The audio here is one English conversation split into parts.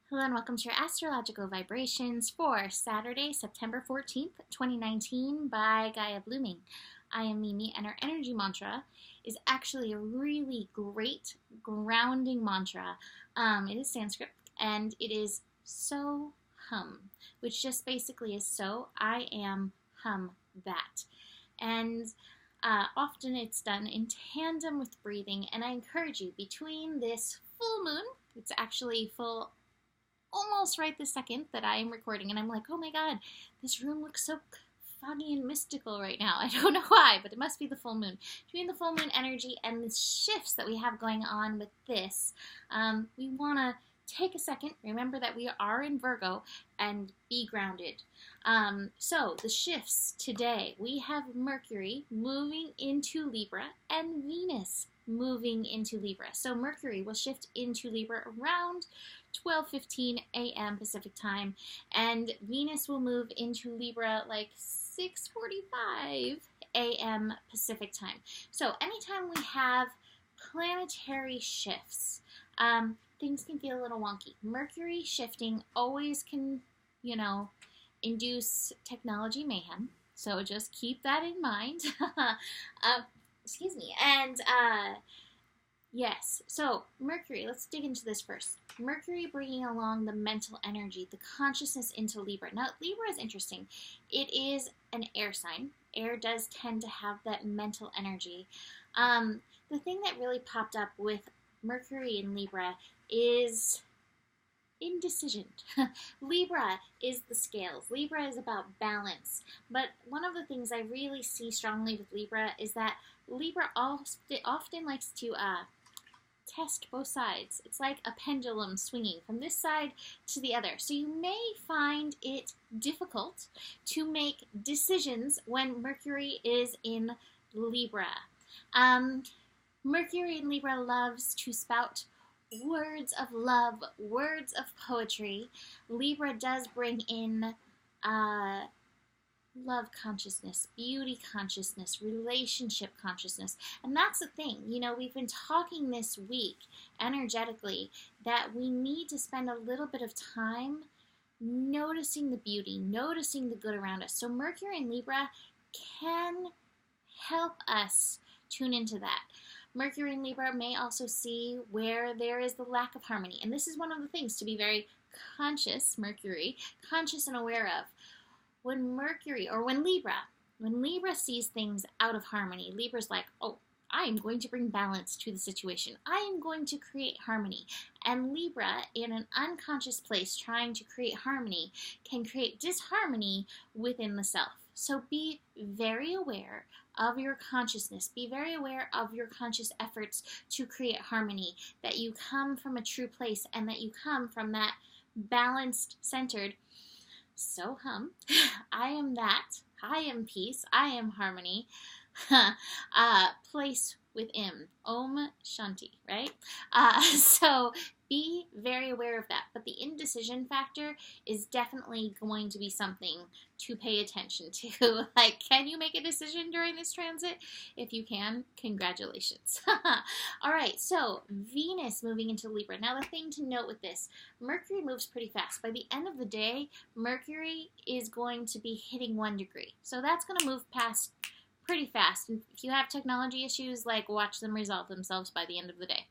Hello and welcome to your astrological vibrations for Saturday, September 14th, 2019 by Gaia Blooming. I am Mimi, and our energy mantra is actually a really great grounding mantra. It is Sanskrit, and it is so hum, which just basically is so I am hum that. And often it's done in tandem with breathing, and I encourage you between this full moon, it's actually full almost right this second that I am recording, and I'm like, oh my god, this room looks so foggy and mystical right now. I don't know why, but it must be the full moon. Between the full moon energy and the shifts that we have going on with this, we want to take a second, remember that we are in Virgo, and be grounded. So the shifts today, we have Mercury moving into Libra and Venus moving into Libra. So Mercury will shift into Libra around 12:15 a.m. Pacific time, and Venus will move into Libra like 6:45 a.m. Pacific time. So anytime we have planetary shifts, things can feel a little wonky. Mercury shifting always can, induce technology mayhem. So just keep that in mind. Excuse me. And yes, so Mercury, let's dig into this first. Mercury bringing along the mental energy, the consciousness into Libra. Now, Libra is interesting. It is an air sign. Air does tend to have that mental energy. The thing that really popped up with Mercury in Libra is indecision. Libra is the scales. Libra is about balance. But one of the things I really see strongly with Libra is that Libra often likes to test both sides. It's like a pendulum swinging from this side to the other. So you may find it difficult to make decisions when Mercury is in Libra. Mercury in Libra loves to spout words of love, words of poetry. Libra does bring in love consciousness, beauty consciousness, relationship consciousness. And that's the thing, we've been talking this week energetically that we need to spend a little bit of time noticing the beauty, noticing the good around us. So Mercury in Libra can help us tune into that. Mercury in Libra may also see where there is the lack of harmony. And this is one of the things to be very conscious, Mercury, conscious and aware of. When Libra sees things out of harmony, Libra's like, oh, I am going to bring balance to the situation. I am going to create harmony. And Libra, in an unconscious place trying to create harmony, can create disharmony within the self. So be very aware of your consciousness. Be very aware of your conscious efforts to create harmony, that you come from a true place and that you come from that balanced, centered, so hum, I am that, I am peace, I am harmony, place within, Om Shanti, right? So be very aware of that. But the indecision factor is definitely going to be something to pay attention to. Like, can you make a decision during this transit? If you can, congratulations. All right, so Venus moving into Libra. Now, the thing to note with this, Mercury moves pretty fast. By the end of the day, Mercury is going to be hitting 1 degree. So that's going to move past pretty fast. And if you have technology issues, watch them resolve themselves by the end of the day.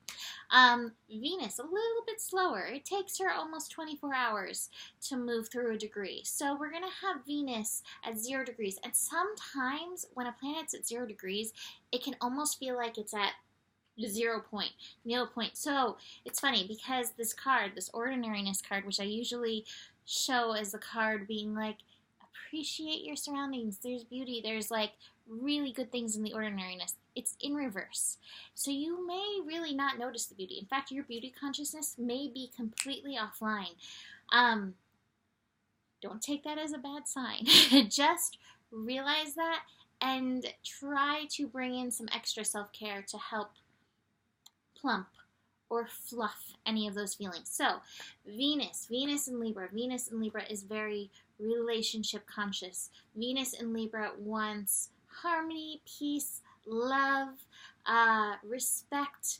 Venus, a little bit slower. It takes her almost 24 hours to move through a degree. So we're going to have Venus at 0 degrees. And sometimes when a planet's at 0 degrees, it can almost feel like it's at 0 point, nil point. So it's funny because this card, this ordinariness card, which I usually show as a card being like, appreciate your surroundings. There's beauty. There's really good things in the ordinariness. It's in reverse. So you may really not notice the beauty. In fact, your beauty consciousness may be completely offline. Don't take that as a bad sign. Just realize that and try to bring in some extra self-care to help plump or fluff any of those feelings. So Venus in Libra is very relationship conscious. Venus in Libra wants harmony, peace, love, respect,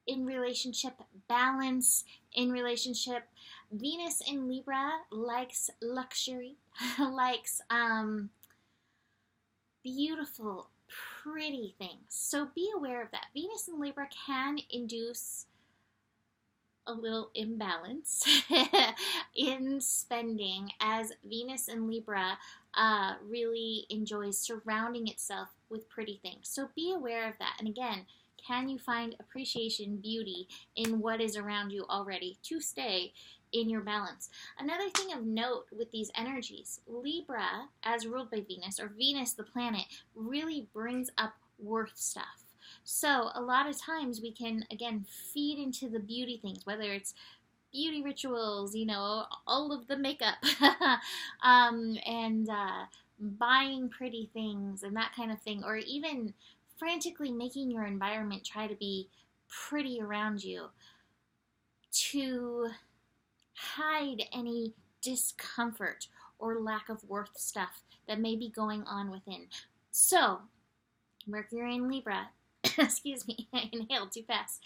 in relationship balance, in relationship. Venus in Libra likes luxury, likes beautiful, pretty things. So be aware of that. Venus in Libra can induce a little imbalance in spending, as Venus in Libra really enjoys surrounding itself with pretty things. So be aware of that. And again, can you find appreciation, beauty in what is around you already to stay in your balance? Another thing of note with these energies, Libra, as ruled by Venus, or Venus the planet, really brings up worth stuff. So a lot of times we can, again, feed into the beauty things, whether it's beauty rituals, all of the makeup, and buying pretty things and that kind of thing, or even frantically making your environment try to be pretty around you to hide any discomfort or lack of worth stuff that may be going on within. So, Mercury in Libra, excuse me, I inhaled too fast.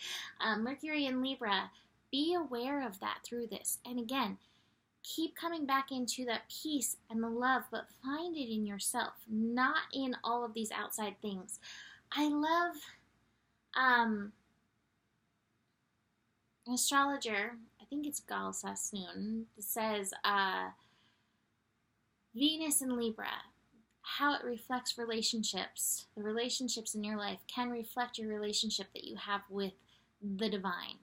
Mercury in Libra, be aware of that through this. And again, keep coming back into that peace and the love, but find it in yourself, not in all of these outside things. I love an astrologer, I think it's Gal Sassoon, says Venus in Libra, how it reflects relationships, the relationships in your life can reflect your relationship that you have with the divine.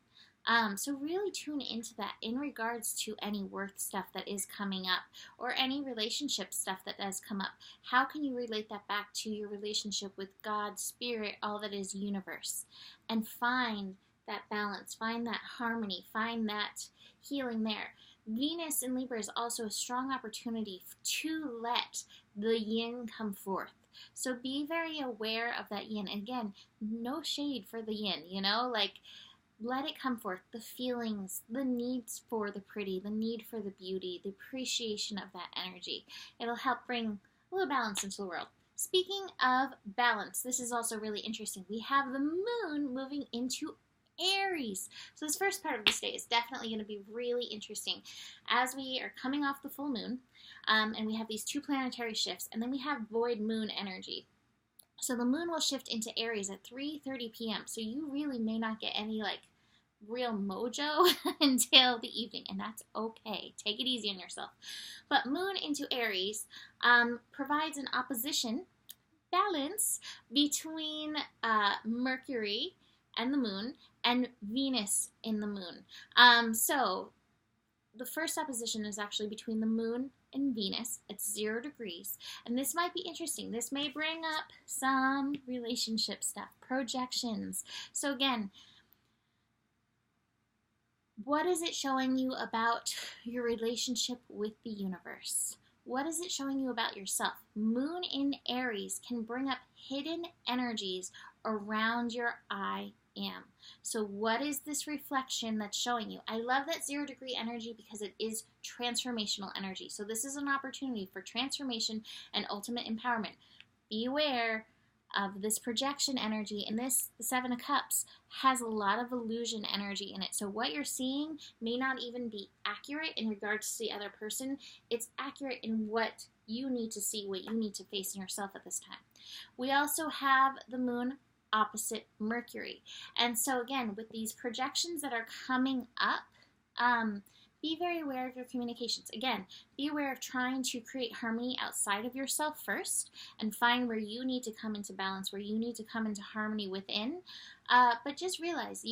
So really tune into that in regards to any worth stuff that is coming up, or any relationship stuff that does come up. How can you relate that back to your relationship with God, Spirit, all that is universe, and find that balance, find that harmony, find that healing there. Venus in Libra is also a strong opportunity to let the yin come forth. So be very aware of that yin. And again, no shade for the yin, let it come forth. The feelings, the needs for the pretty, the need for the beauty, the appreciation of that energy. It'll help bring a little balance into the world. Speaking of balance, this is also really interesting. We have the moon moving into Aries. So this first part of this day is definitely going to be really interesting as we are coming off the full moon, and we have these two planetary shifts, and then we have void moon energy. So the moon will shift into Aries at 3:30 p.m. So you really may not get any real mojo until the evening, and that's okay. Take it easy on yourself. But moon into Aries provides an opposition balance between Mercury and the moon and Venus in the moon. So the first opposition is actually between the moon and Venus at 0 degrees. And this might be interesting. This may bring up some relationship stuff, projections. So again, what is it showing you about your relationship with the universe? What is it showing you about yourself? Moon in Aries can bring up hidden energies around your I am. So what is this reflection that's showing you? I love that 0 degree energy because it is transformational energy. So this is an opportunity for transformation and ultimate empowerment. Be aware of this projection energy, and this, the 7 of Cups, has a lot of illusion energy in it. So what you're seeing may not even be accurate in regards to the other person. It's accurate in what you need to see, what you need to face in yourself at this time. We also have the moon opposite Mercury. And so again, with these projections that are coming up, be very aware of your communications. Again, be aware of trying to create harmony outside of yourself first and find where you need to come into balance, where you need to come into harmony within. But just realize,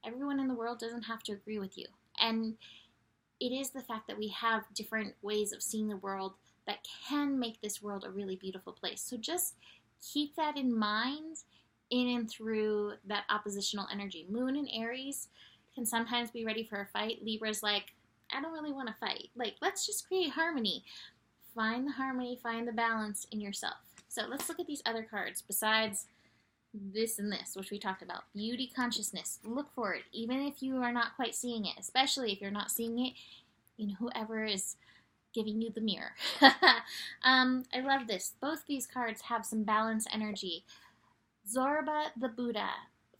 everyone in the world doesn't have to agree with you. And it is the fact that we have different ways of seeing the world that can make this world a really beautiful place. So just keep that in mind in and through that oppositional energy. Moon in Aries can sometimes be ready for a fight. Libra's like, I don't really want to fight. Let's just create harmony. Find the harmony, find the balance in yourself. So let's look at these other cards besides this and this, which we talked about. Beauty consciousness. Look for it, even if you are not quite seeing it, especially if you're not seeing it in whoever is giving you the mirror. I love this. Both these cards have some balance energy. Zorba the Buddha,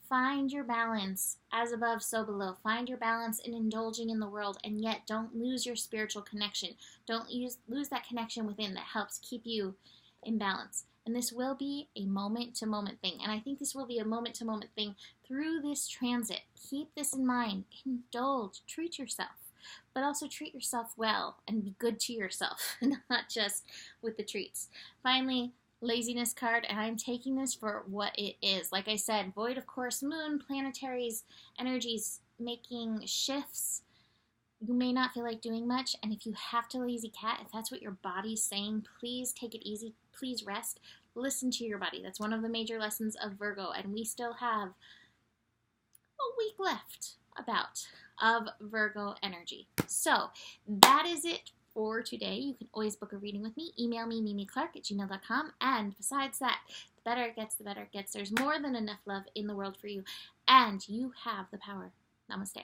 Find your balance, as above, so below. Find your balance in indulging in the world, and yet don't lose your spiritual connection. Don't lose that connection within that helps keep you in balance. And this will be a moment-to-moment thing. And I think this will be a moment-to-moment thing through this transit. Keep this in mind. Indulge. Treat yourself. But also treat yourself well and be good to yourself, not just with the treats. Finally, laziness card, and I'm taking this for what it is. Like I said, void of course, moon, planetaries, energies making shifts. You may not feel like doing much, and if you have to lazy cat, if that's what your body's saying, please take it easy, please rest. Listen to your body. That's one of the major lessons of Virgo, and we still have a week left of Virgo energy. So that is it for today. You can always book a reading with me. Email me, mimiclark@gmail.com. And besides that, the better it gets, the better it gets. There's more than enough love in the world for you, and you have the power. Namaste.